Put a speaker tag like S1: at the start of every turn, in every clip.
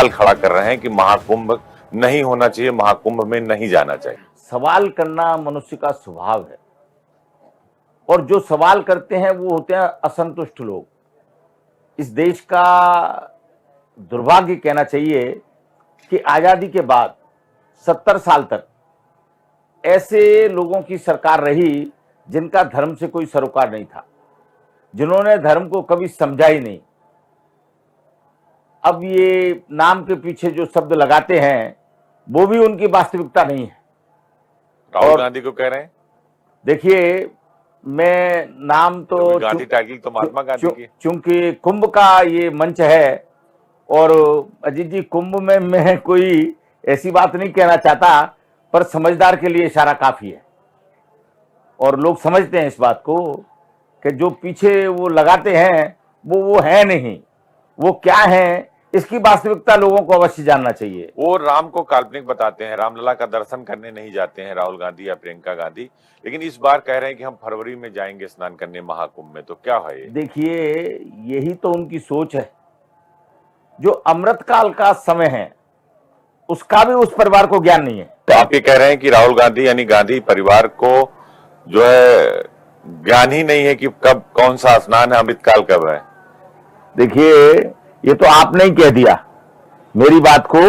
S1: सवाल खड़ा कर रहे हैं कि महाकुंभ नहीं होना चाहिए, महाकुंभ में नहीं जाना चाहिए।
S2: सवाल करना मनुष्य का स्वभाव है और जो सवाल करते हैं वो होते हैं असंतुष्ट लोग। इस देश का दुर्भाग्य कहना चाहिए कि आजादी के बाद 70 साल तक ऐसे लोगों की सरकार रही जिनका धर्म से कोई सरोकार नहीं था, जिन्होंने धर्म को कभी समझा ही नहीं। अब ये नाम के पीछे जो शब्द लगाते हैं वो भी उनकी वास्तविकता नहीं है।
S1: राहुल गांधी को कह रहे हैं,
S2: देखिए, मैं नाम तो
S1: गांधी टाइटल तो महात्मा गांधी की,
S2: चूंकि कुंभ का ये मंच है और अजीत जी, कुंभ में मैं कोई ऐसी बात नहीं कहना चाहता, पर समझदार के लिए इशारा काफी है और लोग समझते हैं इस बात को कि जो पीछे वो लगाते हैं वो है नहीं, वो क्या है, इसकी वास्तविकता लोगों को अवश्य जानना चाहिए।
S1: वो राम को काल्पनिक बताते हैं, रामलला का दर्शन करने नहीं जाते हैं राहुल गांधी या प्रियंका गांधी, लेकिन इस बार कह रहे हैं कि हम फरवरी में जाएंगे स्नान करने महाकुंभ में। तो क्या है ये?
S2: देखिए, यही तो उनकी सोच है। जो अमृतकाल का समय है उसका भी उस परिवार को ज्ञान नहीं है।
S1: तो आप ये कह रहे हैं कि राहुल गांधी यानी गांधी परिवार को जो है ज्ञान ही नहीं है कि कब कौन सा स्नान है, अमृतकाल कब है।
S2: देखिए, ये तो आपने ही कह दिया, मेरी बात को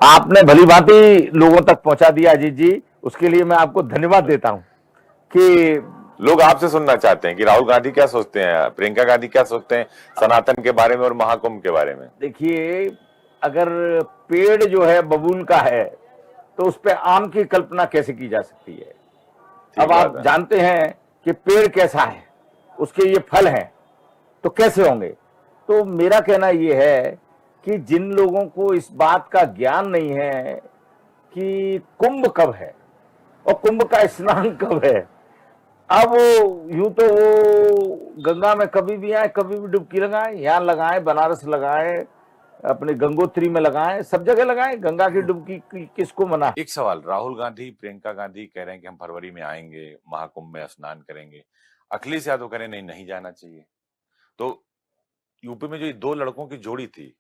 S2: आपने भली भांति लोगों तक पहुंचा दिया अजीत जी, उसके लिए मैं आपको धन्यवाद देता हूं कि
S1: लोग आपसे सुनना चाहते हैं कि राहुल गांधी क्या सोचते हैं, प्रियंका गांधी क्या सोचते हैं सनातन के बारे में और महाकुंभ के बारे में।
S2: देखिए, अगर पेड़ जो है बबूल का है तो उस पे आम की कल्पना कैसे की जा सकती है। अब आप जानते हैं कि पेड़ कैसा है, उसके ये फल हैं, तो कैसे होंगे। तो मेरा कहना यह है कि जिन लोगों को इस बात का ज्ञान नहीं है कि कुंभ कब है और कुंभ का स्नान कब है, अब यूं तो वो गंगा में कभी भी आए, कभी भी डुबकी लगाए, यहाँ लगाए, बनारस लगाए, अपने गंगोत्री में लगाए, सब जगह लगाए, गंगा की डुबकी किसको मना।
S1: एक सवाल, राहुल गांधी प्रियंका गांधी कह रहे हैं कि हम फरवरी में आएंगे, महाकुंभ में स्नान करेंगे, अखिलेश यादव कह रहे हैं नहीं नहीं जाना चाहिए। तो यूपी में जो ये दो लड़कों की जोड़ी थी,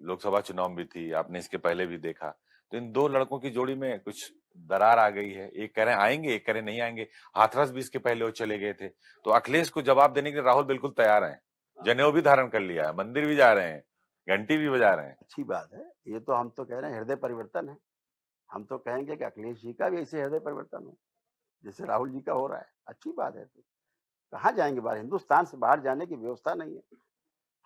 S1: लोकसभा चुनाव भी थी, आपने इसके पहले भी देखा, तो इन दो लड़कों की जोड़ी में कुछ दरार आ गई है। एक कह रहे हैं आएंगे, एक कह रहे हैं नहीं आएंगे। हाथरस भी इसके पहले वो चले गए थे। तो अखिलेश को जवाब देने के लिए राहुल बिल्कुल तैयार हैं, जनेऊ भी धारण कर लिया है, मंदिर भी जा रहे हैं, घंटी भी बजा रहे हैं।
S3: अच्छी बात है, ये तो हम तो कह रहे हैं हृदय परिवर्तन है। हम तो कहेंगे कि अखिलेश जी का भी ऐसे हृदय परिवर्तन हो जैसे राहुल जी का हो रहा है। अच्छी बात है। तो कहाँ जाएंगे बाहर, हिंदुस्तान से बाहर जाने की व्यवस्था नहीं है।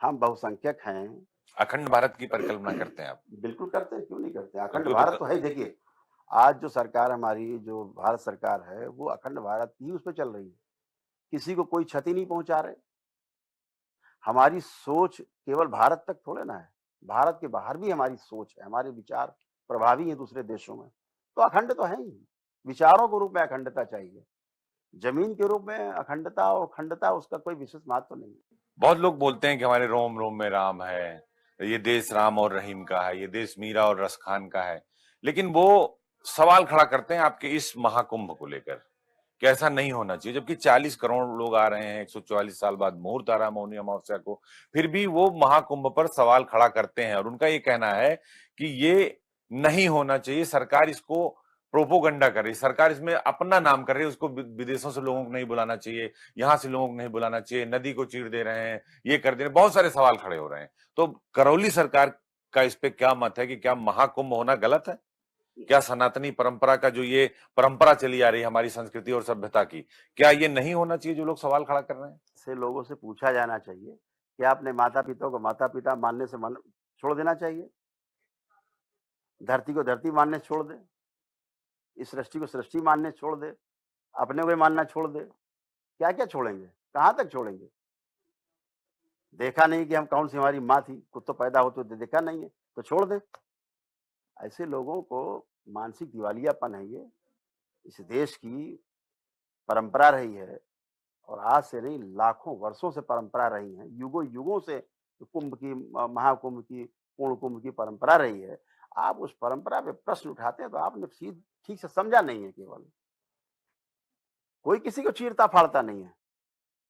S3: हम बहुसंख्यक हैं।
S1: अखंड भारत की परिकल्पना करते हैं आप?
S3: बिल्कुल करते हैं, क्यों नहीं करते हैं। अखंड भारत तो है। देखिए, आज जो सरकार हमारी, जो भारत सरकार है, वो अखंड भारत की उस पर चल रही है। किसी को कोई क्षति नहीं पहुंचा रहे। हमारी सोच केवल भारत तक थोड़े ना है, भारत के बाहर भी हमारी सोच है, हमारे विचार प्रभावी हैं दूसरे देशों में। तो अखंड तो है ही। विचारों के रूप में अखंडता चाहिए, जमीन के रूप में अखंडता और अखंडता उसका कोई विशेष महत्व नहीं है।
S1: बहुत लोग बोलते हैं कि हमारे रोम रोम में राम है, ये देश राम और रहीम का है, ये देश मीरा और रसखान का है, लेकिन वो सवाल खड़ा करते हैं आपके इस महाकुंभ को लेकर कि ऐसा नहीं होना चाहिए। जबकि 40 करोड़ लोग आ रहे हैं 144 साल बाद मुहूर्त आ रहा मौनी अमावस्या को, फिर भी वो महाकुंभ पर सवाल खड़ा करते हैं और उनका ये कहना है कि ये नहीं होना चाहिए। सरकार इसको प्रोपोगंडा कर रही, सरकार इसमें अपना नाम कर रही है, उसको विदेशों से लोगों को नहीं बुलाना चाहिए, यहाँ से लोगों को नहीं बुलाना चाहिए, नदी को चीर दे रहे हैं, ये कर दे रहे हैं, बहुत सारे सवाल खड़े हो रहे हैं। तो करौली सरकार का इस पे क्या मत है कि क्या महाकुंभ होना गलत है? क्या सनातनी परंपरा का जो ये परंपरा चली आ रही है हमारी संस्कृति और सभ्यता की, क्या ये नहीं होना चाहिए जो लोग सवाल खड़ा कर रहे हैं?
S3: से लोगों से पूछा जाना चाहिए कि आपने माता पिता को माता पिता मानने से छोड़ देना चाहिए, धरती को धरती मानने छोड़ दे, इस सृष्टि को सृष्टि मानने छोड़ दे, अपने को मानना छोड़ दे। क्या क्या छोड़ेंगे, कहाँ तक छोड़ेंगे। देखा नहीं कि हम कौन सी हमारी माँ थी, खुद तो पैदा होते थे, देखा नहीं है तो छोड़ दे। ऐसे लोगों को मानसिक दिवालियापन है। ये इस देश की परंपरा रही है और आज से नहीं, लाखों वर्षों से परंपरा रही है, युगों युगों से कुंभ की, महाकुंभ की, पूर्ण कुंभ की परंपरा रही है। आप उस परंपरा पे प्रश्न उठाते हैं तो आपने ठीक से समझा नहीं है। केवल कोई किसी को चीरता फाड़ता नहीं है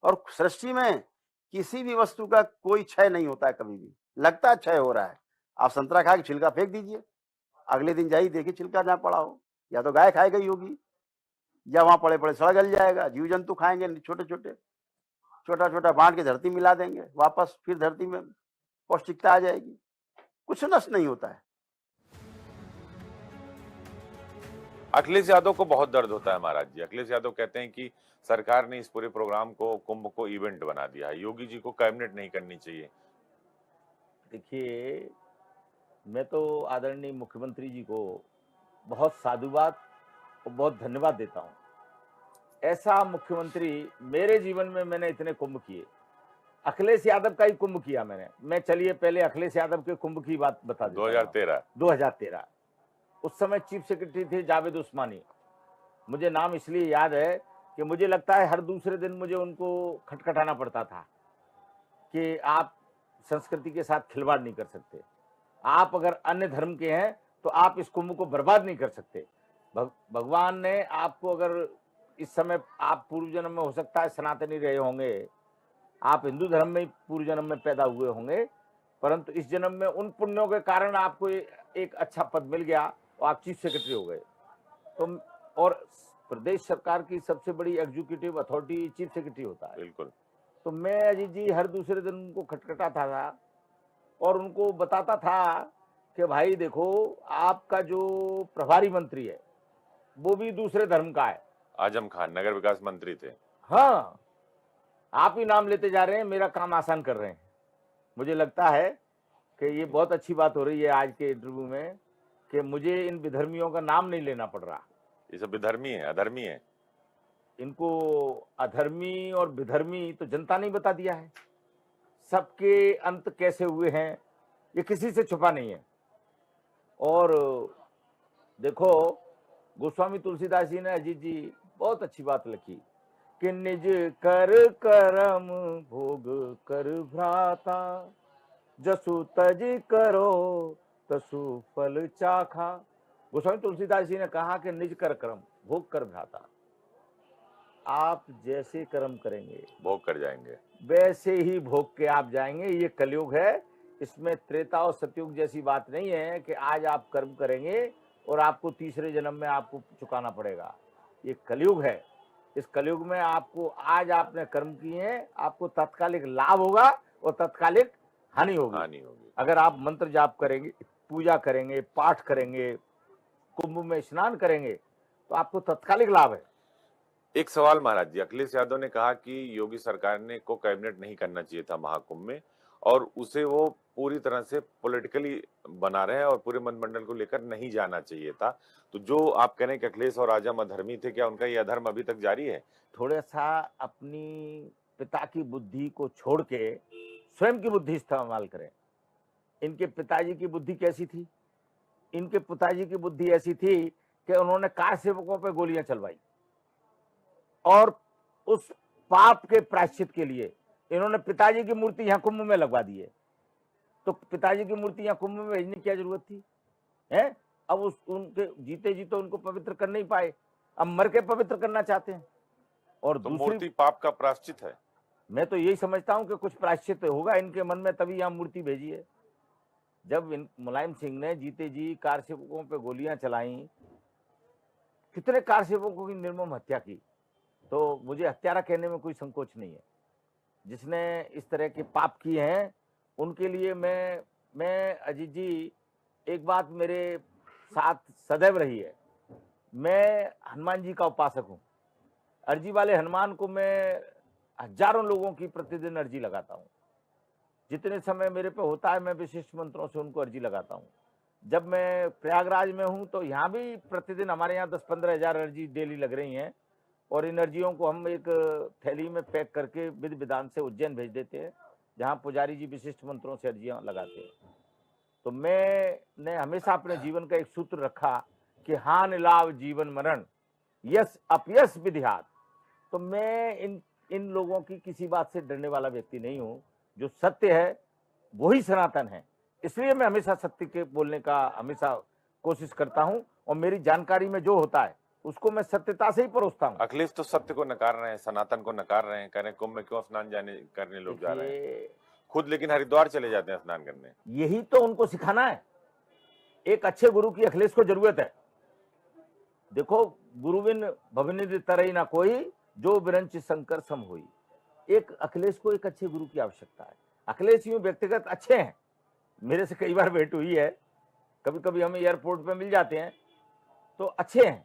S3: और सृष्टि में किसी भी वस्तु का कोई क्षय नहीं होता है। कभी भी लगता है क्षय हो रहा है, आप संतरा खा के छिलका फेंक दीजिए, अगले दिन जाइए देखिए छिलका जहाँ पड़ा हो, या तो गाय खाई गई होगी या वहाँ पड़े पड़े सड़ गल जाएगा, जीव जंतु खाएंगे छोटे छोटे, छोटा छोटा बांट के धरती मिला देंगे, वापस फिर धरती में पौष्टिकता आ जाएगी। कुछ नष्ट नहीं होता है।
S1: अखिलेश यादव को बहुत दर्द होता है महाराज जी। अखिलेश यादव कहते हैं कि सरकार ने इस पूरे प्रोग्राम को, कुंभ को इवेंट बना दिया है, योगी जी को कैबिनेट नहीं करनी चाहिए।
S2: देखिए, मैं तो आदरणीय मुख्यमंत्री जी को बहुत साधुवाद और बहुत धन्यवाद देता हूं। ऐसा मुख्यमंत्री मेरे जीवन में मैंने इतने कुंभ किए, अखिलेश यादव का ही कुंभ किया मैंने। मैं चलिए पहले अखिलेश यादव के कुंभ की बात बता देता हूं। 2013 उस समय चीफ सेक्रेटरी थे जावेद उस्मानी। मुझे नाम इसलिए याद है कि मुझे लगता है हर दूसरे दिन मुझे उनको खटखटाना पड़ता था कि आप संस्कृति के साथ खिलवाड़ नहीं कर सकते, आप अगर अन्य धर्म के हैं तो आप इस कुंभ को बर्बाद नहीं कर सकते। भगवान ने आपको, अगर इस समय आप पूर्व जन्म में हो सकता है सनातनी रहे होंगे, आप हिंदू धर्म में पूर्व जन्म में पैदा हुए होंगे, परंतु इस जन्म में उन पुण्यों के कारण आपको एक अच्छा पद मिल गया और आप चीफ सेक्रेटरी हो गए। तो और प्रदेश सरकार की सबसे बड़ी एग्जीक्यूटिव अथॉरिटी चीफ सेक्रेटरी होता है।
S1: बिल्कुल।
S2: तो मैं अजीत जी हर दूसरे दिन उनको खटखटाता था और उनको बताता था कि भाई देखो, आपका जो प्रभारी मंत्री है वो भी दूसरे धर्म का है।
S1: आजम खान नगर विकास मंत्री थे।
S2: हाँ, आप ही नाम लेते जा रहे हैं, मेरा काम आसान कर रहे हैं। मुझे लगता है कि ये बहुत अच्छी बात हो रही है आज के इंटरव्यू में कि मुझे इन विधर्मियों का नाम नहीं लेना पड़ रहा।
S1: ये सब विधर्मी है, अधर्मी है।
S2: इनको अधर्मी और विधर्मी तो जनता ने बता दिया है। सबके अंत कैसे हुए हैं ये किसी से छुपा नहीं है। और देखो, गोस्वामी तुलसीदास जी ने अजीत जी बहुत अच्छी बात लिखी कि निज कर करम भोग कर भ्राता, जसु तज करो तसु फल चाखा। गोस्वामी तुलसीदास जी ने कहा कि निज कर कर्म भोग कर भ्राता, आप जैसे कर्म करेंगे
S1: भोग कर जाएंगे,
S2: वैसे ही भोग के आप जाएंगे। ये कलयुग है, इसमें त्रेता और सतयुग जैसी बात नहीं है कि आज आप कर्म करेंगे और आपको तीसरे जन्म में आपको चुकाना पड़ेगा। ये कलयुग है। इस कलयुग में आपको, आज आपने कर्म किए हैं, आपको तत्कालिक लाभ होगा और तत्कालिक हानि होगी। अगर आप मंत्र जाप करेंगे, पूजा करेंगे, पाठ करेंगे, कुंभ में स्नान करेंगे तो आपको तत्कालिक लाभ है।
S1: एक सवाल महाराज जी, अखिलेश यादव ने कहा कि योगी सरकार ने को कैबिनेट नहीं करना चाहिए था महाकुंभ में, और उसे वो पूरी तरह से पॉलिटिकली बना रहे हैं और पूरे मंत्रिमंडल को लेकर नहीं जाना चाहिए था। तो जो आप कह रहे हैं कि अखिलेश और आजम अधर्मी थे, क्या उनका ये अधर्म अभी तक जारी है?
S2: थोड़ा सा अपनी पिता की बुद्धि को छोड़ के स्वयं की बुद्धि इस्तेमाल करें। इनके पिताजी की बुद्धि कैसी थी? इनके पिताजी की बुद्धि ऐसी थी कि उन्होंने कार सेवकों पर गोलियां चलवाई और उस पाप के प्रायश्चित के लिए इन्होंने पिताजी की मूर्ति यहाँ कुंभ में लगवा दी है। तो पिताजी की मूर्ति यहाँ कुंभ में भेजने की क्या जरूरत थी? है? अब उनके जीते जी तो उनको पवित्र कर नहीं पाए, अब मर के पवित्र करना चाहते हैं। और
S1: तो
S2: दूसरी,
S1: मूर्ति पाप का प्रायश्चित है।
S2: मैं तो यही समझता हूं कि कुछ प्रायश्चित होगा इनके मन में, तभी यहाँ मूर्ति भेजी है। जब मुलायम सिंह ने जीते जी कार सेवकों पे गोलियां चलाई, कितने कार सेवकों की निर्मम हत्या की, तो मुझे हत्यारा कहने में कोई संकोच नहीं है। जिसने इस तरह के पाप किए हैं उनके लिए मैं अजीत जी, एक बात मेरे साथ सदैव रही है, मैं हनुमान जी का उपासक हूँ। अर्जी वाले हनुमान को मैं हजारों लोगों की प्रतिदिन अर्जी लगाता हूँ। जितने समय मेरे पे होता है मैं विशिष्ट मंत्रों से उनको अर्जी लगाता हूँ। जब मैं प्रयागराज में हूँ तो यहाँ भी प्रतिदिन हमारे यहाँ 10-15 हजार अर्जी डेली लग रही हैं और इन अर्जियों को हम एक थैली में पैक करके विधि विधान से उज्जैन भेज देते हैं, जहाँ पुजारी जी विशिष्ट मंत्रों से अर्जियाँ लगाते हैं। तो मैंने हमेशा अपने जीवन का एक सूत्र रखा कि हानि लाभ जीवन मरण यस अपयस विधिहात। तो मैं इन लोगों की किसी बात से डरने वाला व्यक्ति नहीं हूँ। जो सत्य है वही सनातन है, इसलिए मैं हमेशा सत्य के बोलने का हमेशा कोशिश करता हूँ और मेरी जानकारी में जो होता है उसको मैं सत्यता से ही परोसता हूँ।
S1: अखिलेश तो सत्य को नकार रहे हैं, सनातन को नकार रहे हैं, कह रहे हैं कुंभ में क्यों स्नान जाने करने लोग जा रहे हैं। खुद लेकिन हरिद्वार चले जाते हैं स्नान करने।
S2: यही तो उनको सिखाना है। एक अच्छे गुरु की अखिलेश को जरूरत है। देखो, गुरु बिन भवनिधि तरई ना कोई, जो बिरंच शंकर सम हुई। एक अखिलेश को एक अच्छे गुरु की आवश्यकता है। अखिलेश यूं व्यक्तिगत अच्छे हैं, मेरे से कई बार भेंट हुई है, कभी कभी हम एयरपोर्ट पे मिल जाते हैं, तो अच्छे हैं,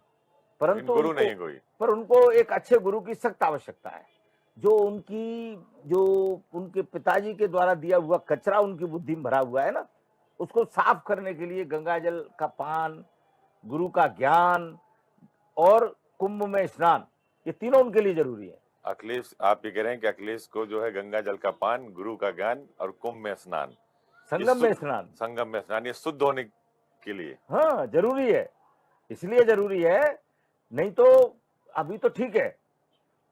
S2: परंतु
S1: गुरु नहीं कोई।
S2: पर उनको एक अच्छे गुरु की सख्त आवश्यकता है, जो उनके पिताजी के द्वारा दिया हुआ कचरा उनकी बुद्धि में भरा हुआ है ना, उसको साफ करने के लिए गंगाजल का पान, गुरु का ज्ञान और कुंभ में स्नान, ये तीनों उनके लिए जरूरी है।
S1: अखिलेश, आप ये कह रहे हैं कि अखिलेश को जो है गंगा जल का पान, गुरु का ज्ञान और कुंभ में स्नान,
S2: संगम में स्नान,
S1: संगम में स्नान, ये शुद्ध होने के लिए
S2: हाँ जरूरी है। इसलिए जरूरी है, नहीं तो अभी तो ठीक है,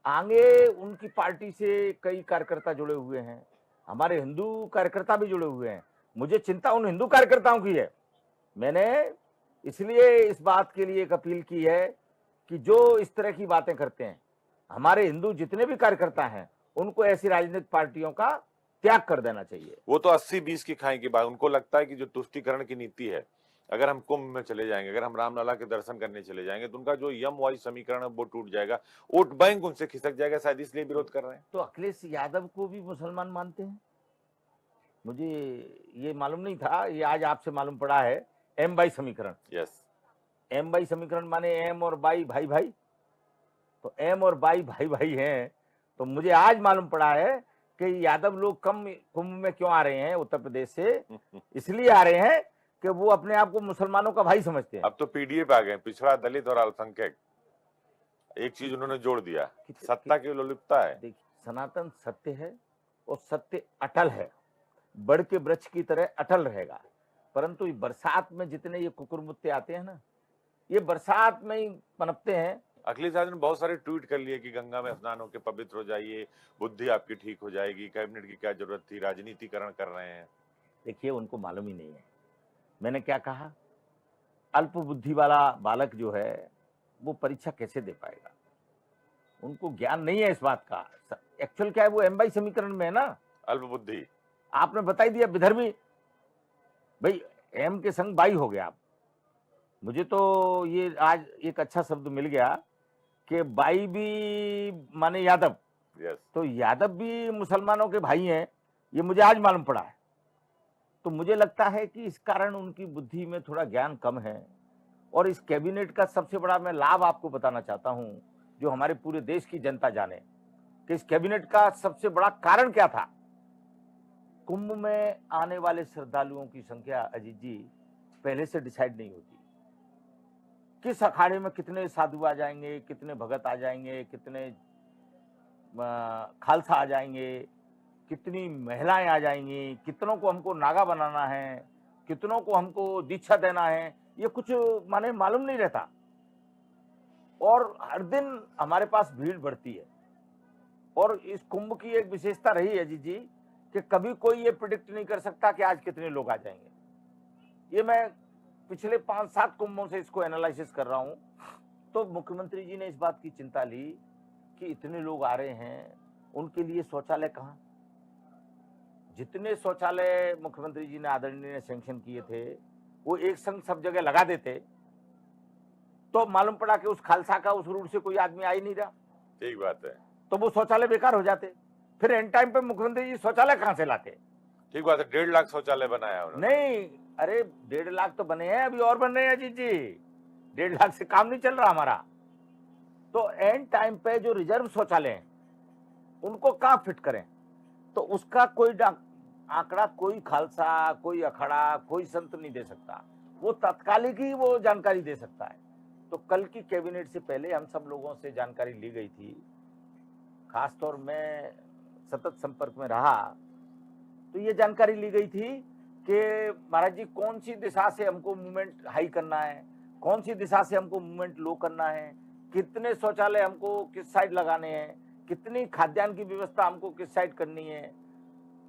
S2: आगे उनकी पार्टी से कई कार्यकर्ता जुड़े हुए हैं, हमारे हिंदू कार्यकर्ता भी जुड़े हुए हैं। मुझे चिंता उन हिंदू कार्यकर्ताओं की है। मैंने इसलिए इस बात के लिए एक अपील की है कि जो इस तरह की बातें करते हैं, हमारे हिंदू जितने भी कार्यकर्ता हैं, उनको ऐसी राजनीतिक पार्टियों का त्याग कर देना चाहिए।
S1: वो तो 80-20 की खाई की बात। उनको लगता है कि जो तुष्टीकरण की नीति है, अगर हम कुंभ में चले जाएंगे, अगर हम रामलला के दर्शन करने चले जाएंगे, तो उनका जो यम वाई समीकरण है वो टूट जाएगा, वोट बैंक उनसे खिसक जाएगा, शायद इसलिए विरोध कर रहे हैं।
S2: तो अखिलेश यादव को भी मुसलमान मानते हैं? मुझे ये मालूम नहीं था, ये आज आपसे मालूम पड़ा है। एम बाई समीकरण,
S1: यस,
S2: एम बाई समीकरण माने एम और बाई भाई भाई, तो एम और बाई भाई भाई हैं। तो मुझे आज मालूम पड़ा है कि यादव लोग कम कुंभ में क्यों आ रहे हैं उत्तर प्रदेश से, इसलिए आ रहे हैं कि वो अपने आप को मुसलमानों का भाई समझते हैं।
S1: अब तो पीडीए पे आ गए, पिछड़ा, दलित और अल्पसंख्यक। एक चीज उन्होंने जोड़ दिया, सत्ता की लोलुपता है।
S2: देखिए, सनातन सत्य है और सत्य अटल है, बड़ के वृक्ष की तरह अटल रहेगा। परंतु बरसात में जितने ये कुकुरमुत्ते आते हैं ना, ये बरसात में ही पनपते हैं।
S1: अखिलेश यादव ने बहुत सारे ट्वीट कर लिए कि गंगा में स्नान होकर पवित्र हो जाइए, बुद्धि आपकी ठीक हो जाएगी, कैबिनेट की क्या जरूरत थी, राजनीतिकरण कर रहे हैं।
S2: देखिए, उनको मालूम ही नहीं है। मैंने क्या कहा, अल्प बुद्धि वाला बालक जो है वो परीक्षा कैसे दे पाएगा? उनको ज्ञान नहीं है इस बात का। एक्चुअल क्या है, वो एम बाई समीकरण में है ना,
S1: अल्प बुद्धि।
S2: आपने बताई दिया, विधर्मी भाई, एम के संग बाई हो गया आप। मुझे तो ये आज एक अच्छा शब्द मिल गया कि बाई भी माने यादव,
S1: यस,
S2: तो यादव भी मुसलमानों के भाई हैं, ये मुझे आज मालूम पड़ा है। तो मुझे लगता है कि इस कारण उनकी बुद्धि में थोड़ा ज्ञान कम है। और इस कैबिनेट का सबसे बड़ा मैं लाभ आपको बताना चाहता हूं, जो हमारे पूरे देश की जनता जाने कि इस कैबिनेट का सबसे बड़ा कारण क्या था। कुंभ में आने वाले श्रद्धालुओं की संख्या, अजीत जी, पहले से डिसाइड नहीं होती। किस अखाड़े में कितने साधु आ जाएंगे, कितने भगत आ जाएंगे, कितने खालसा आ जाएंगे, कितनी महिलाएं आ जाएंगी, कितनों को हमको नागा बनाना है, कितनों को हमको दीक्षा देना है, ये कुछ माने मालूम नहीं रहता। और हर दिन हमारे पास भीड़ बढ़ती है। और इस कुंभ की एक विशेषता रही है जी कि कभी कोई ये प्रिडिक्ट नहीं कर सकता कि आज कितने लोग आ जाएंगे। ये मैं पिछले 5-7 कुंभों से इसको एनालिसिस कर रहा हूं। तो मुख्यमंत्री जी ने इस बात की चिंता ली कि इतने लोग आ रहे हैं, उनके लिए शौचालय कहां? जितने शौचालय मुख्यमंत्री जी ने आदरणीय ने सैंक्शन किए थे, वो एक संग सब जगह लगा देते, तो मालूम पड़ा कि उस खालसा का उस रूट से कोई आदमी आ ही नहीं रहा।
S1: ठीक बात है,
S2: तो वो शौचालय बेकार हो जाते। फिर एंड टाइम पे मुख्यमंत्री जी शौचालय कहां से लाते?
S1: ठीक बात है। 1.5 लाख शौचालय बनाया उन्होंने।
S2: नहीं, अरे 1.5 लाख तो बने हैं, अभी और बन रहे हैं अजीत जी। 1.5 लाख से काम नहीं चल रहा हमारा। तो एंड टाइम पे जो रिजर्व शौचालय हैं, उनको कहां फिट करें? तो उसका कोई आंकड़ा कोई खालसा, कोई अखाड़ा, कोई संत नहीं दे सकता। वो तत्कालिक ही वो जानकारी दे सकता है। तो कल की कैबिनेट से पहले हम सब लोगों से जानकारी ली गई थी, खासतौर में सतत संपर्क में रहा, तो ये जानकारी ली गई थी कि महाराज जी, कौन सी दिशा से हमको मूवमेंट हाई करना है, कौन सी दिशा से हमको मूवमेंट लो करना है, कितने शौचालय हमको किस साइड लगाने हैं, कितनी खाद्यान्न की व्यवस्था हमको किस साइड करनी है।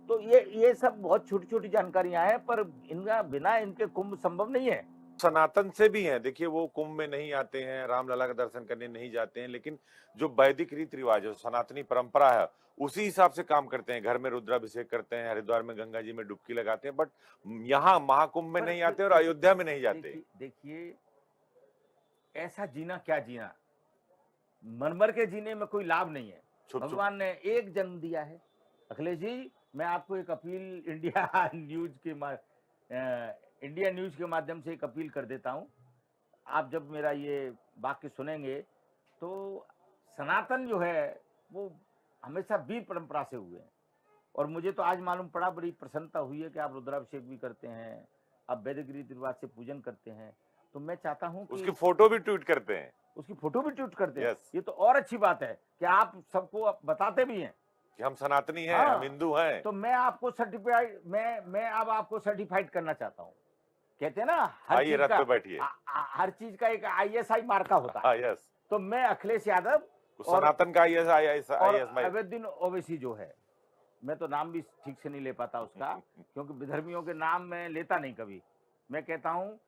S2: तो ये सब बहुत छोटी छोटी जानकारियां हैं, पर इनका बिना इनके कुंभ संभव नहीं है।
S1: सनातन से भी हैं, देखिए वो कुंभ में नहीं आते हैं, रामलला का दर्शन करने नहीं जाते हैं, लेकिन जो वैदिक रीति रिवाज है, सनातनी परंपरा है, उसी हिसाब से काम करते हैं। घर में रुद्राभिषेक करते हैं, हरिद्वार में गंगा जी में डुबकी लगाते हैं, बट यहाँ महाकुंभ में नहीं आते और अयोध्या में नहीं जाते।
S2: देखिए ऐसा जीना क्या जीना, मरमर के जीने में कोई लाभ नहीं है।
S1: छुप छुप
S2: भगवान ने एक जन्म दिया है। अखिलेश जी, मैं आपको एक अपील इंडिया न्यूज के माध्यम से एक अपील कर देता हूं। आप जब मेरा ये वाक्य सुनेंगे तो सनातन जो है वो हमेशा वीर परंपरा से हुए हैं, और मुझे तो आज मालूम पड़ा, बड़ी प्रसन्नता हुई है कि आप रुद्राभिषेक भी करते हैं, आप वैदिक रीति रिवाज से पूजन करते हैं। तो मैं चाहता हूं कि
S1: उसकी फोटो भी ट्वीट करते हैं।
S2: उसकी फोटो भी ट्वीट करते हैं।
S1: यस,
S2: ये तो और अच्छी बात है कि आप सबको बताते भी हैं
S1: कि हम सनातनी हैं,
S2: हाँ।
S1: हम हिंदू हैं।
S2: तो मैं आपको सर्टिफाइड मैं अब आपको सर्टिफाइड करना चाहता हूँ। कहते हैं ना, हर
S1: आइए
S2: चीज
S1: रथ
S2: का
S1: पे बैठिए।
S2: हर चीज का एक ISI मार्का होता है।
S1: हाँ, यस,
S2: तो मैं अखिलेश यादव और
S1: सनातन का ISI
S2: अवैधुद्दीन ओवैसी जो है, मैं तो नाम भी ठीक से नहीं ले पाता उसका, क्योंकि विधर्मियों के नाम मैं लेता नहीं कभी। मैं कहता हूँ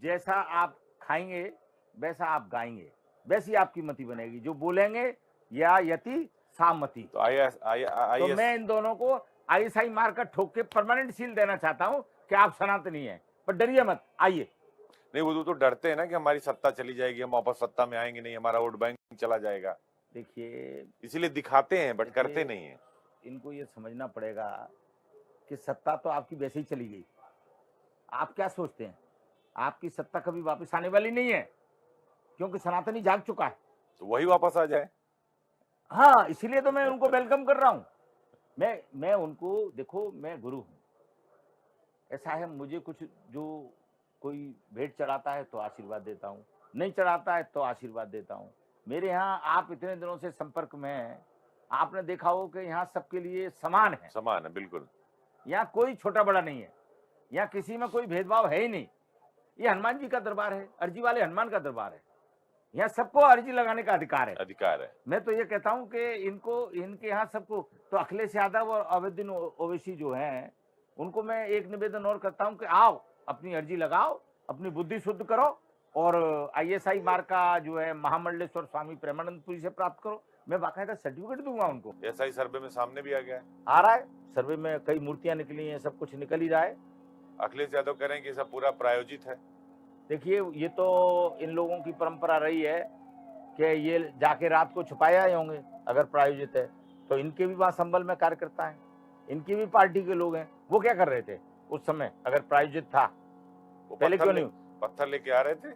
S2: जैसा आप खाएंगे वैसा आप गाएंगे, वैसी आपकी मति बनेगी। जो बोलेंगे या यति सामति।
S1: तो
S2: तो मैं इन दोनों को ISI मार्कर ठोक के परमानेंट सील देना चाहता हूँ कि आप सनातनी हैं, पर डरिए मत, आइए।
S1: नहीं, वो तो डरते हैं ना कि हमारी सत्ता चली जाएगी, हम वापस सत्ता में आएंगे नहीं, हमारा वोट बैंक चला जाएगा,
S2: देखिए
S1: इसीलिए दिखाते हैं बट करते नहीं है।
S2: इनको ये समझना पड़ेगा कि सत्ता तो आपकी वैसे ही चली गई। आप क्या सोचते हैं, आपकी सत्ता कभी वापस आने वाली नहीं है, क्योंकि सनातनी जाग चुका है।
S1: तो वही वापस आ जाए।
S2: हाँ, इसीलिए तो मैं उनको वेलकम कर रहा हूं। मैं उनको, देखो मैं गुरु हूं, ऐसा है, मुझे कुछ जो कोई भेंट चढ़ाता है तो आशीर्वाद देता हूँ, नहीं चढ़ाता है तो आशीर्वाद देता हूँ। मेरे यहाँ आप इतने दिनों से संपर्क में हैं, आपने देखा हो कि यहाँ सबके लिए समान है,
S1: समान है, बिल्कुल।
S2: यहाँ कोई छोटा बड़ा नहीं है, यहाँ किसी में कोई भेदभाव है ही नहीं। ये हनुमान जी का दरबार है, अर्जी वाले हनुमान का दरबार है, यहाँ सबको अर्जी लगाने का अधिकार है।
S1: अधिकार है।
S2: मैं तो ये कहता हूँ कि इनके यहाँ सबको, तो अखिलेश यादव और अवैधुद्दीन ओवैसी जो हैं, उनको मैं एक निवेदन और करता हूँ कि आओ, अपनी अर्जी लगाओ, अपनी बुद्धि शुद्ध करो, और ISI मार्क का जो है महामंडलेश्वर स्वामी प्रेमानंदपुरी से प्राप्त करो। मैं बाकायदा सर्टिफिकेट दूंगा उनको।
S1: SI सर्वे में सामने भी आ गया है,
S2: आ रहा है सर्वे में, कई मूर्तियां निकली हैं, सब कुछ निकल ही रहा है।
S1: अखिलेश यादव कह रहे हैं कि सब पूरा प्रायोजित है।
S2: देखिए ये तो इन लोगों की परंपरा रही है कि ये जाके रात को छुपाया ही होंगे। अगर प्रायोजित है तो इनके भी वहां संबल में कार्यकर्ता हैं, इनकी भी पार्टी के लोग हैं। वो क्या कर रहे थे उस समय अगर प्रायोजित था?
S1: वो
S2: पहले क्यों नहीं?
S1: पत्थर लेके आ रहे थे।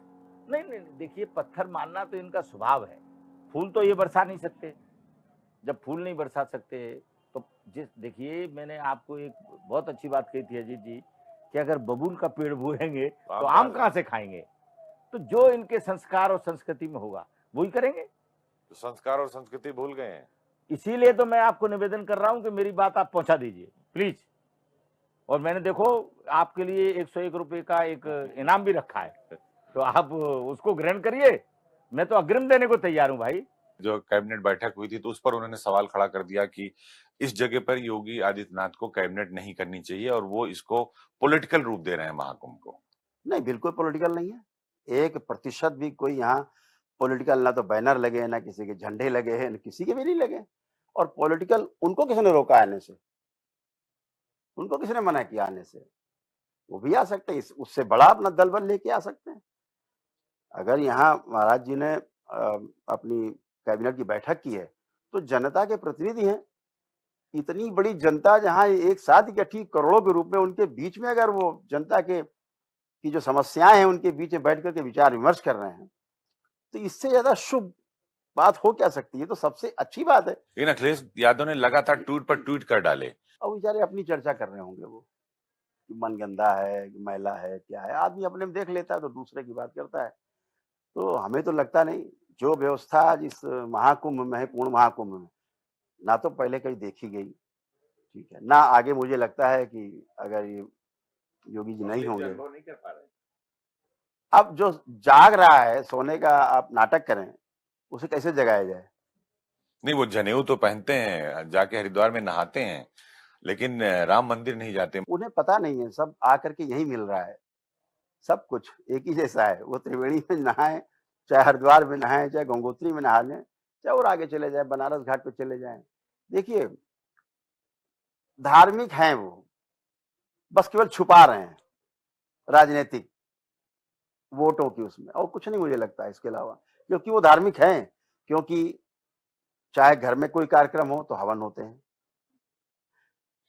S2: नहीं, देखिए पत्थर मारना तो इनका स्वभाव है, फूल तो ये बरसा नहीं सकते। जब फूल नहीं बरसा सकते तो देखिए मैंने आपको एक बहुत अच्छी बात कही थी अजीत जी, कि अगर बबूल का पेड़ बोएंगे तो आम कहाँ से खाएंगे? तो जो इनके संस्कार और संस्कृति में होगा वही करेंगे।
S1: तो संस्कार और संस्कृति भूल गए हैं।
S2: इसीलिए तो मैं आपको निवेदन कर रहा हूं कि मेरी बात आप पहुंचा दीजिए प्लीज। और मैंने देखो आपके लिए 101 रुपए का एक इनाम भी रखा है, तो आप उसको ग्रहण करिए। मैं तो अग्रिम देने को तैयार हूं भाई।
S1: जो कैबिनेट बैठक हुई थी तो उस पर उन्होंने सवाल खड़ा कर दिया कि इस जगह पर योगी आदित्यनाथ को कैबिनेट नहीं करनी चाहिए और वो इसको पॉलिटिकल रूप दे रहे हैं महाकुंभ को।
S3: नहीं, बिल्कुल पॉलिटिकल नहीं है। 1% भी कोई यहाँ पॉलिटिकल, ना तो बैनर लगे, ना किसी के झंडे लगे हैं, ना किसी के भी नहीं लगे। और पॉलिटिकल उनको किसने रोका आने से? उनको किसने मना किया आने से? वो भी आ सकते हैं, उससे बड़ा अपना दल बल लेके आ सकते हैं। अगर यहाँ महाराज जी ने अपनी कैबिनेट की बैठक की है तो जनता के प्रतिनिधि हैं। इतनी बड़ी जनता जहाँ एक साथ इकट्ठी करोड़ों के रूप में, उनके बीच में अगर वो जनता के की जो समस्याएं हैं उनके बीच में बैठ करके विचार विमर्श कर रहे हैं, तो इससे ज्यादा शुभ बात हो क्या सकती है? तो सबसे अच्छी बात है।
S1: लेकिन अखिलेश यादव ने लगातार ट्वीट पर ट्वीट कर डाले।
S3: और बेचारे अपनी चर्चा कर रहे होंगे, वो कि मन गंदा है, कि मैला है, क्या है। आदमी अपने में देख लेता है तो दूसरे की बात करता है। तो हमें तो लगता नहीं, जो व्यवस्था आज इस महाकुंभ में है, पूर्ण महाकुंभ में, ना तो पहले कहीं देखी गई, ठीक है, ना आगे मुझे लगता है कि अगर ये योगी जी नहीं होंगे।
S1: नहीं कर पा रहे।
S3: अब जो जाग रहा है, सोने का आप नाटक करें, उसे कैसे जगाया जाए?
S1: नहीं, वो जनेऊ तो पहनते हैं, जाके हरिद्वार में नहाते हैं, लेकिन राम मंदिर नहीं जाते।
S3: उन्हें पता नहीं है, सब आकर के यही मिल रहा है। सब कुछ एक ही जैसा है। वो त्रिवेणी में नहाएं, चाहे हरिद्वार में नहाएं, चाहे गंगोत्री में नहा लें, चाहे और आगे चले जाएं, बनारस घाट पे चले जाएं। देखिए, धार्मिक हैं वो, बस केवल छुपा रहे हैं राजनीतिक वोटों की उसमें, और कुछ नहीं मुझे लगता है इसके अलावा। क्योंकि वो धार्मिक हैं, क्योंकि चाहे घर में कोई कार्यक्रम हो तो हवन होते हैं,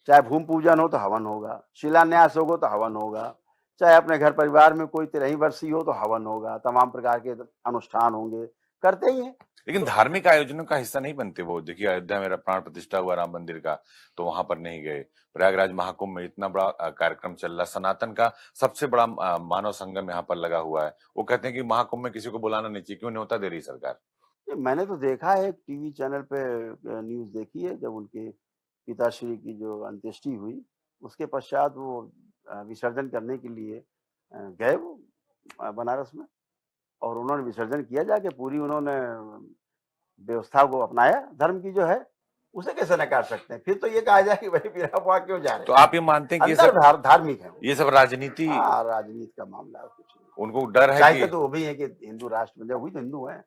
S3: चाहे भूमि पूजन हो तो हवन होगा, शिलान्यास होगा तो हवन होगा, चाहे अपने घर परिवार में कोई 13वीं वर्षी हो तो हवन होगा, तमाम प्रकार के अनुष्ठान होंगे, करते ही हैं।
S1: लेकिन धार्मिक आयोजनों का हिस्सा नहीं बनते वो। देखिए, अयोध्या में प्राण प्रतिष्ठा हुआ राम मंदिर का, तो वहां पर नहीं गए। प्रयागराज महाकुंभ में इतना बड़ा कार्यक्रम चल रहा, सनातन का सबसे बड़ा मानव संगम यहाँ पर लगा हुआ है। वो कहते हैं कि महाकुंभ में किसी को बुलाना नहीं चाहिए, क्यों न्योता दे रही सरकार?
S3: मैंने तो देखा है, एक टीवी चैनल पे न्यूज देखी है, जब उनके पिताश्री की जो अंत्येष्टि हुई, उसके पश्चात वो विसर्जन करने के लिए गए वो बनारस में, और उन्होंने विसर्जन किया जाके, पूरी उन्होंने व्यवस्था को अपनाया धर्म की जो है, उसे कैसे नकार सकते हैं? फिर तो ये कहा जाए कि भाई फिर आप वहां क्यों जा रहे हैं?
S1: तो आप ये मानते हैं कि
S3: अंदर धार्मिक है वो।
S1: ये सब राजनीति?
S3: हाँ, राजनीति का मामला है, कुछ नहीं।
S1: उनको डर है
S3: चाहते
S1: कि
S3: तो वो भी है कि हिंदू राष्ट्र बन जाए, वही तो हिंदू है।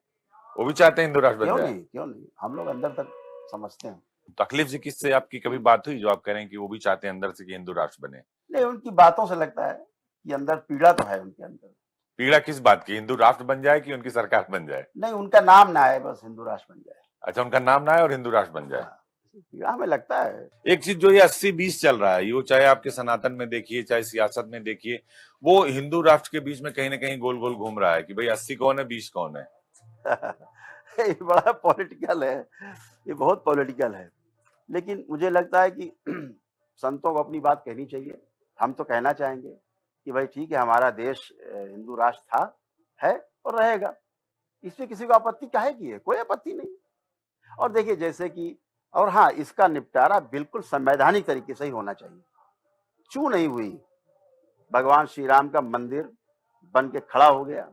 S1: वो भी चाहते हैं हिंदू राष्ट्र बन
S3: क्यों
S1: जाए?
S3: नहीं, क्यों नहीं, हम लोग अंदर तक समझते हैं।
S1: तकलीफ जी किससे आपकी कभी बात हुई जो आप कह रहे हैं कि वो भी चाहते हैं अंदर से कि हिंदू राष्ट्र बने?
S3: नहीं, उनकी बातों से लगता है कि अंदर पीड़ा तो है उनके अंदर।
S1: पीड़ा किस बात की? हिंदू राष्ट्र बन जाए कि उनकी सरकार बन जाए?
S3: नहीं, उनका नाम ना आए, बस हिंदू राष्ट्र बन जाए।
S1: अच्छा, उनका नाम ना आए और हिंदू राष्ट्र बन जाए।
S3: हाँ, पीड़ा हमें लगता है।
S1: एक चीज जो ये 80-20 चल रहा है, वो चाहे आपके सनातन में देखिए, चाहे सियासत में देखिए, वो हिंदू राष्ट्र के बीच में कहीं ना कहीं गोल गोल घूम रहा है कि भाई 80 कौन है, 20 कौन है।
S3: ये बड़ा पॉलिटिकल है, ये बहुत पॉलिटिकल है। लेकिन मुझे लगता है कि संतों को अपनी बात कहनी चाहिए। हम तो कहना चाहेंगे कि भाई ठीक है, हमारा देश हिंदू राष्ट्र था, है और रहेगा। इसमें किसी को आपत्ति काहे की है? कोई आपत्ति नहीं। और देखिए, जैसे कि, और हाँ, इसका निपटारा बिल्कुल संवैधानिक तरीके से ही होना चाहिए। चू नहीं हुई, भगवान श्री राम का मंदिर बन के खड़ा हो गया,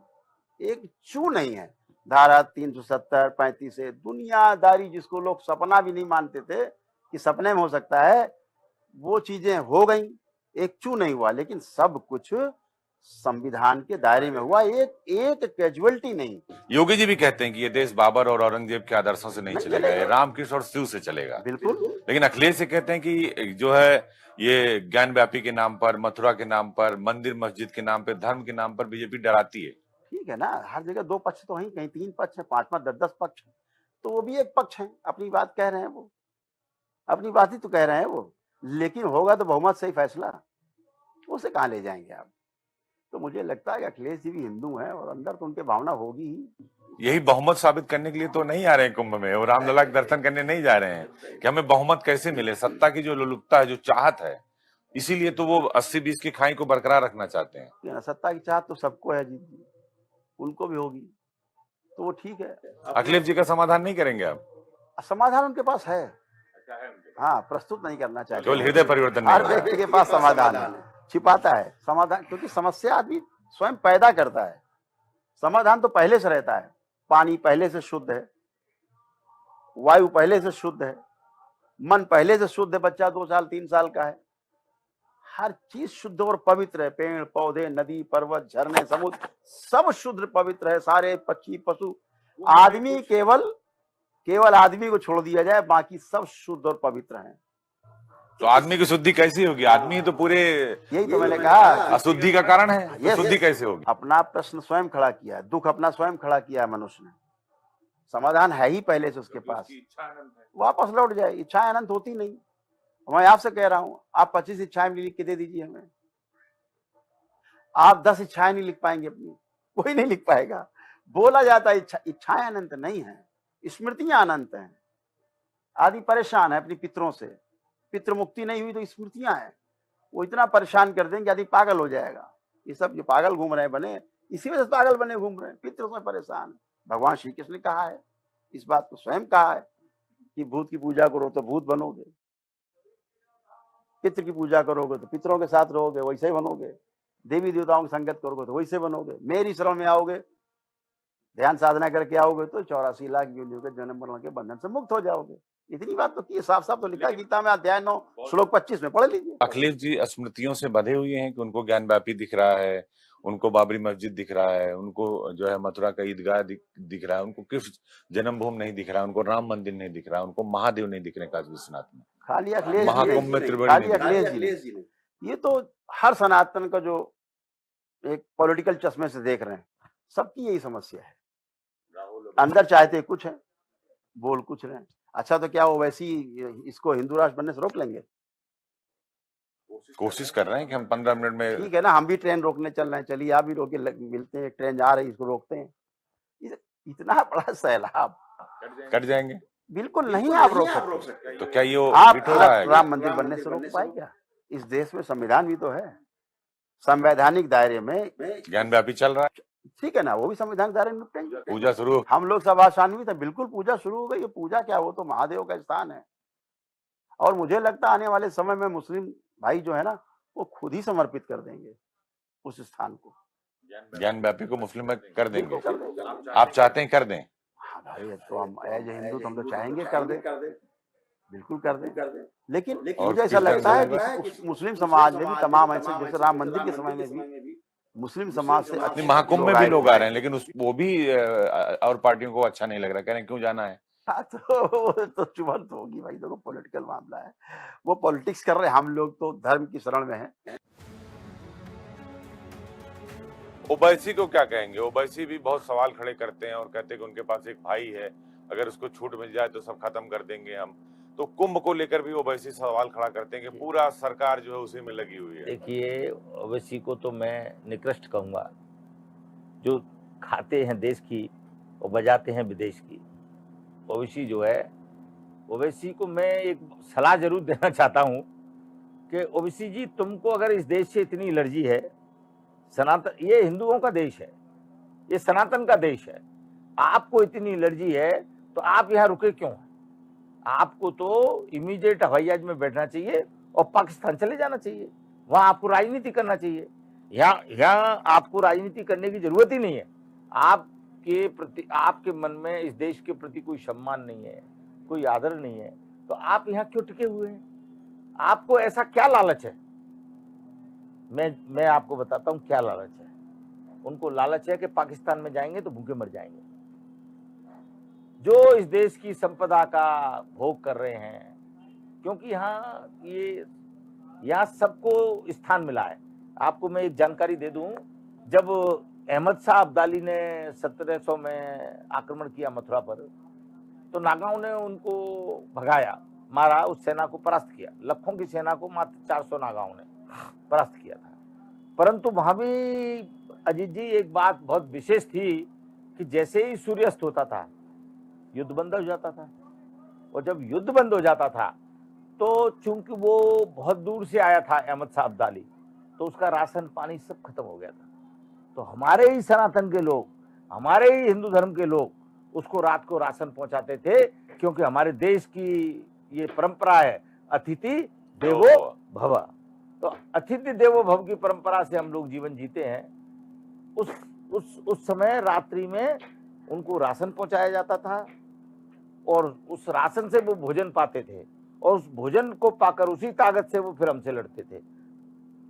S3: एक चू नहीं है। धारा 370, 35 से दुनियादारी, जिसको लोग सपना भी नहीं मानते थे कि सपने में हो सकता है, वो चीजें हो गई, एक चू नहीं हुआ। लेकिन सब कुछ संविधान के दायरे में हुआ, एक कैजुअलिटी नहीं।
S1: योगी जी भी कहते हैं कि ये देश बाबर और औरंगजेब के आदर्शों से नहीं चलेगा, ये रामकृष्ण और शिव से चलेगा।
S3: बिल्कुल।
S1: लेकिन अखिलेश से कहते हैं कि जो है ये ज्ञान व्यापी के नाम पर, मथुरा के नाम पर, मंदिर मस्जिद के नाम पर, धर्म के नाम पर बीजेपी डराती है।
S3: ठीक है ना, हर जगह दो पक्ष तो हैं, कहीं 3 पक्ष है, 5 10 पक्ष है, तो वो भी एक पक्ष है, अपनी बात कह रहे हैं, वो अपनी बात ही तो कह रहे हैं वो। लेकिन होगा तो बहुमत से ही फैसला, उसे कहाँ ले जाएंगे आप? तो मुझे लगता है कि अखिलेश जी भी हिंदू हैं, और अंदर तो उनके भावना होगी ही।
S1: यही बहुमत साबित करने के लिए तो नहीं आ रहे हैं कुंभ में, वो रामलला के दर्शन करने नहीं जा रहे हैं कि हमें बहुमत कैसे मिले। सत्ता की जो लोलुपता है, जो चाहत है, इसीलिए तो वो 80-20 की खाई को बरकरार रखना चाहते हैं।
S3: सत्ता की चाहत तो सबको है जी, उनको भी होगी, तो वो ठीक है।
S1: अखिलेश जी का समाधान नहीं करेंगे आप?
S3: समाधान उनके पास है, हाँ, प्रस्तुत नहीं करना चाहिए।
S1: केवल हृदय परिवर्तन
S3: हर
S1: नहीं होगा।
S3: व्यक्ति के पास समाधान है, छिपाता है समाधान, क्योंकि समस्या आदमी स्वयं पैदा करता है। समाधान तो पहले से रहता है। पानी पहले से शुद्ध है, वायु पहले से शुद्ध है, मन पहले से शुद्ध है, बच्चा 2 साल 3 साल का है, हर चीज शुद्ध और पवित्र है। पेड़ पौधे, नदी पर्वत, झरने, समुद्र, सब शुद्ध पवित्र है, सारे पक्षी पशु। आदमी केवल आदमी को छोड़ दिया जाए, बाकी सब शुद्ध और पवित्र हैं।
S1: तो आदमी की शुद्धि कैसी होगी? आदमी तो पूरे,
S3: यही तो मैंने कहा,
S1: अशुद्धि का कारण है, तो शुद्धि कैसे होगी?
S3: अपना प्रश्न स्वयं खड़ा किया है, दुख अपना स्वयं खड़ा किया है मनुष्य ने। समाधान है ही पहले से उसके पास, वापस लौट जाए। इच्छाएं अनंत होती नहीं। मैं आपसे कह रहा हूं, आप 25 इच्छाएं लिख के दे दीजिए हमें, आप 10 इच्छाएं नहीं लिख पाएंगे अपनी, कोई नहीं लिख पाएगा। बोला जाता है इच्छाएं अनंत नहीं है, स्मृतियां अनंत हैं। आदि परेशान है अपनी पितरों से, पितृ मुक्ति नहीं हुई तो स्मृतियां हैं, वो इतना परेशान कर देंगे आदि पागल हो जाएगा। ये सब जो पागल घूम रहे हैं बने, इसी वजह से पागल बने घूम रहे हैं, पितरों से परेशान है। भगवान श्री कृष्ण ने कहा है, इस बात को स्वयं कहा है कि भूत की पूजा करो तो भूत बनोगे, पितृ की पूजा करोगे तो पितरों के साथ रहोगे, वैसे ही बनोगे। देवी देवताओं की संगत करोगे तो वैसे बनोगे। मेरी शरण में आओगे, ध्यान साधना करके आओगे तो 84 लाख योनियों के जन्म मरण के बंधन से मुक्त हो जाओगे। इतनी बात तो की, साफ साफ तो लिखा है गीता में अध्याय 9 श्लोक 25 में, पढ़ लीजिए।
S1: अखिलेश जी स्मृतियों से बंधे हुए हैं कि उनको ज्ञानव्यापी दिख रहा है, उनको बाबरी मस्जिद दिख रहा है, उनको जो है मथुरा का ईदगाह दिख रहा है, उनको कृष्ण जन्मभूमि नहीं दिख रहा है, उनको राम मंदिर नहीं दिख रहा है, उनको महादेव नहीं दिख रहे काशी विश्वनाथ में,
S3: खाली अखिलेश
S1: महाकुंभ में
S3: जी
S1: त्रिवेणी
S3: खाली
S1: नहीं दिख रहा।
S3: अखिलेश जी ने, ये तो हर सनातन का जो एक पॉलिटिकल चश्मे से देख रहे हैं, सबकी यही समस्या है। अंदर चाहते कुछ है, बोल कुछ रहे हैं। अच्छा तो क्या वो वैसी इसको हिंदू राष्ट्र बनने से रोक लेंगे?
S1: कोशिश कर रहे हैं कि हम 15 मिनट में
S3: ठीक है ना, हम भी ट्रेन रोकने चल रहे हैं, चलिए आप भी रोके, मिलते हैं, ट्रेन जा रही है, इसको रोकते हैं। इतना बड़ा सैलाब
S1: कट जाएंगे।
S3: बिल्कुल नहीं आप रोक सकते।
S1: तो क्या ये
S3: आप
S1: फिट हो रहा है?
S3: राम मंदिर बनने से रोक पाएगा? इस देश में संविधान भी तो है, संवैधानिक दायरे में
S1: ज्ञानव्यापी चल रहा है,
S3: ठीक है ना, वो भी संविधान के दायरे में निपटेंगे।
S1: पूजा शुरू।
S3: हम लोग सब आशान्वित है, बिल्कुल पूजा शुरू हो गई। ये पूजा क्या, वो तो महादेव का स्थान है। और मुझे लगता है आने वाले समय में मुस्लिम भाई जो है ना, वो खुद ही समर्पित कर देंगे उस स्थान को,
S1: ज्ञानव्यापी को मुस्लिम में कर देंगे।
S3: कर देंगे।
S1: आप चाहते हैं कर दें?
S3: हाँ भाई, अब तो हम एज हिंदू तो हम तो चाहेंगे कर दें, बिल्कुल कर दें। लेकिन मुझे ऐसा लगता है कि मुस्लिम समाज में भी तमाम ऐसे, जैसे राम मंदिर के समय में भी मुस्लिम समाज से
S1: नहीं, महाकुंभ में भी लोग आ रहे हैं, लेकिन वो भी और पार्टियों को अच्छा नहीं लग रहा, कह रहे हैं क्यों जाना है।
S3: हाँ, तो चुभन तो होगी भाई, देखो पॉलिटिकल मामला है, वो पॉलिटिक्स कर रहे हैं, हम लोग तो धर्म की शरण में हैं।
S1: ओवैसी को क्या कहेंगे? ओवैसी भी बहुत सवाल खड़े करते हैं और कहते हैं कि उनके पास एक भाई है, अगर उसको छूट मिल जाए तो सब खत्म कर देंगे हम। तो कुंभ को लेकर भी ओवैसी सवाल खड़ा करते हैं कि पूरा सरकार जो है उसी में लगी हुई है।
S2: देखिए, ओवैसी को तो मैं निकृष्ट कहूंगा, जो खाते हैं देश की और बजाते हैं विदेश की। ओवैसी जो है, ओवैसी को मैं एक सलाह जरूर देना चाहता हूं कि ओवैसी जी, तुमको अगर इस देश से इतनी एलर्जी है, सनातन, ये हिंदुओं का देश है, ये सनातन का देश है, आपको इतनी एलर्जी है तो आप यहाँ रुके क्यों? आपको तो इमीडिएट हवाई जहाज में बैठना चाहिए और पाकिस्तान चले जाना चाहिए, वहां आपको राजनीति करना चाहिए। यहाँ आपको राजनीति करने की जरूरत ही नहीं है। आपके प्रति, आपके मन में इस देश के प्रति कोई सम्मान नहीं है, कोई आदर नहीं है, तो आप यहाँ क्यों टिके हुए हैं? आपको ऐसा क्या लालच है? मैं आपको बताता हूं क्या लालच है। उनको लालच है कि पाकिस्तान में जाएंगे तो भूखे मर जाएंगे। जो इस देश की संपदा का भोग कर रहे हैं, क्योंकि यहाँ सबको स्थान मिला है। आपको मैं एक जानकारी दे दूं, जब अहमद शाह अब्दाली ने 1700 में आक्रमण किया मथुरा पर, तो नागाओं ने उनको भगाया, मारा, उस सेना को परास्त किया। लाखों की सेना को मात्र 400 नागाओं ने परास्त किया था। परंतु वहां भी अजीत जी एक बात बहुत विशेष थी कि जैसे ही सूर्यास्त होता था युद्ध बंद हो जाता था, और जब युद्ध बंद हो जाता था तो चूंकि वो बहुत दूर से आया था अहमद शाह अब्दाली, तो उसका राशन पानी सब खत्म हो गया था। तो हमारे ही सनातन के लोग, हमारे ही हिंदू धर्म के लोग उसको रात को राशन पहुंचाते थे, क्योंकि हमारे देश की ये परंपरा है, अतिथि देवो भव। तो अतिथि देवो भव की परंपरा से हम लोग जीवन जीते हैं। उस समय रात्रि में उनको राशन पहुंचाया जाता था और उस राशन से वो भोजन पाते थे, और उस भोजन को पाकर उसी ताकत से वो फिर हमसे लड़ते थे।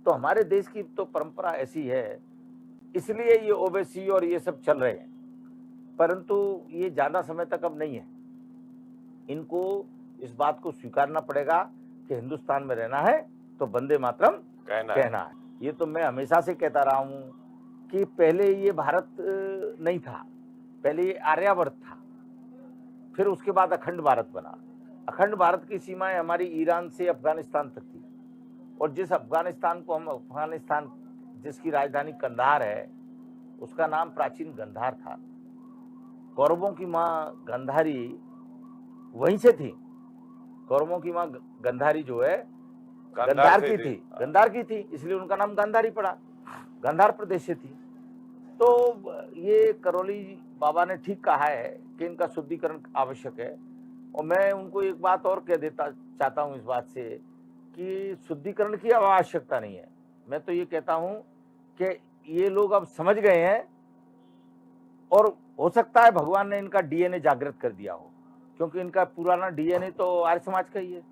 S2: तो हमारे देश की तो परंपरा ऐसी है, इसलिए ये ओवैसी और ये सब चल रहे हैं। परंतु ये ज्यादा समय तक अब नहीं है। इनको इस बात को स्वीकारना पड़ेगा कि हिंदुस्तान में रहना है तो वंदे मातरम कहना है। ये तो मैं हमेशा से कहता रहा हूं कि पहले ये भारत नहीं था, पहले ये आर्यावर्त था, फिर उसके बाद अखंड भारत बना। अखंड भारत की सीमाएं हमारी ईरान से अफगानिस्तान तक थी, और जिस अफगानिस्तान को हम अफगानिस्तान, जिसकी राजधानी कंधार है, उसका नाम प्राचीन गंधार था। कौरवों की माँ गंधारी वहीं से थी। कौरवों की माँ गंधारी जो है गंधार की थी, गंधार की थी, इसलिए उनका नाम गांधारी पड़ा, गांधार प्रदेश से थी। तो ये करौली बाबा ने ठीक कहा है कि इनका शुद्धिकरण आवश्यक है। और मैं उनको एक बात और कह देता चाहता हूं इस बात से कि शुद्धिकरण की आवश्यकता नहीं है। मैं तो ये कहता हूं कि ये लोग अब समझ गए हैं, और हो सकता है भगवान ने इनका डीएनए जागृत कर दिया हो, क्योंकि इनका पुराना डीएनए तो आर्य समाज का ही है,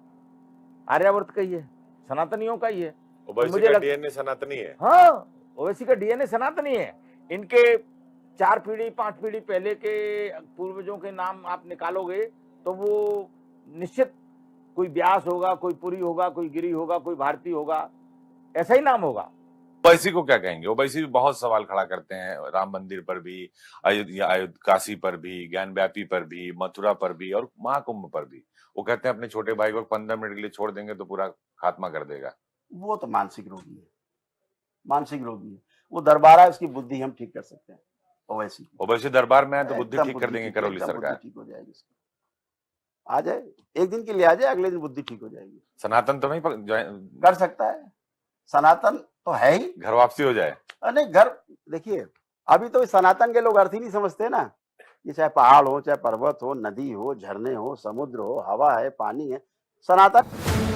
S2: आर्यावर्त का ही है, सनातनियों का ही है।
S1: ओवैसी
S2: मुझे
S1: का
S2: लग-
S1: डीएनए सनातनी है।
S2: हाँ, ओवैसी का डीएनए सनातनी है। इनके 4 पीढ़ी 5 पीढ़ी पहले के पूर्वजों के नाम आप निकालोगे तो वो निश्चित कोई व्यास होगा, कोई पुरी होगा, कोई गिरी होगा, कोई भारती होगा, ऐसा ही नाम होगा।
S1: ओवैसी को क्या कहेंगे? ओवैसी भी बहुत सवाल खड़ा करते हैं राम मंदिर पर भी, काशी पर भी, ज्ञानव्यापी पर भी, मथुरा पर भी और महाकुंभ पर भी। वो कहते हैं अपने छोटे भाई को 15 मिनट के लिए छोड़ देंगे तो पूरा खात्मा कर देगा।
S3: वो तो मानसिक रोगी है, मानसिक रोगी है। वो दरबार है, उसकी बुद्धि हम ठीक कर सकते हैं। ओवैसी
S1: ओवैसी दरबार में आए तो बुद्धि
S3: एकदम
S1: ठीक कर देंगे
S3: ठीक,
S1: करौली
S3: एकदम बुद्धि
S1: सरकार।
S3: ठीक हो जाएगी उसकी। आ जाए, एक दिन के लिए आ जाए, अगले दिन बुद्धि ठीक हो जाएगी।
S1: सनातन तो नहीं
S3: कर सकता है, सनातन तो है ही।
S1: घर वापसी हो जाए।
S3: नहीं, घर देखिए, अभी तो इस सनातन के लोग अर्थ ही नहीं समझते ना। ये चाहे पहाड़ हो, चाहे पर्वत हो, नदी हो, झरने हो, समुद्र हो, हवा है, पानी है, सनातन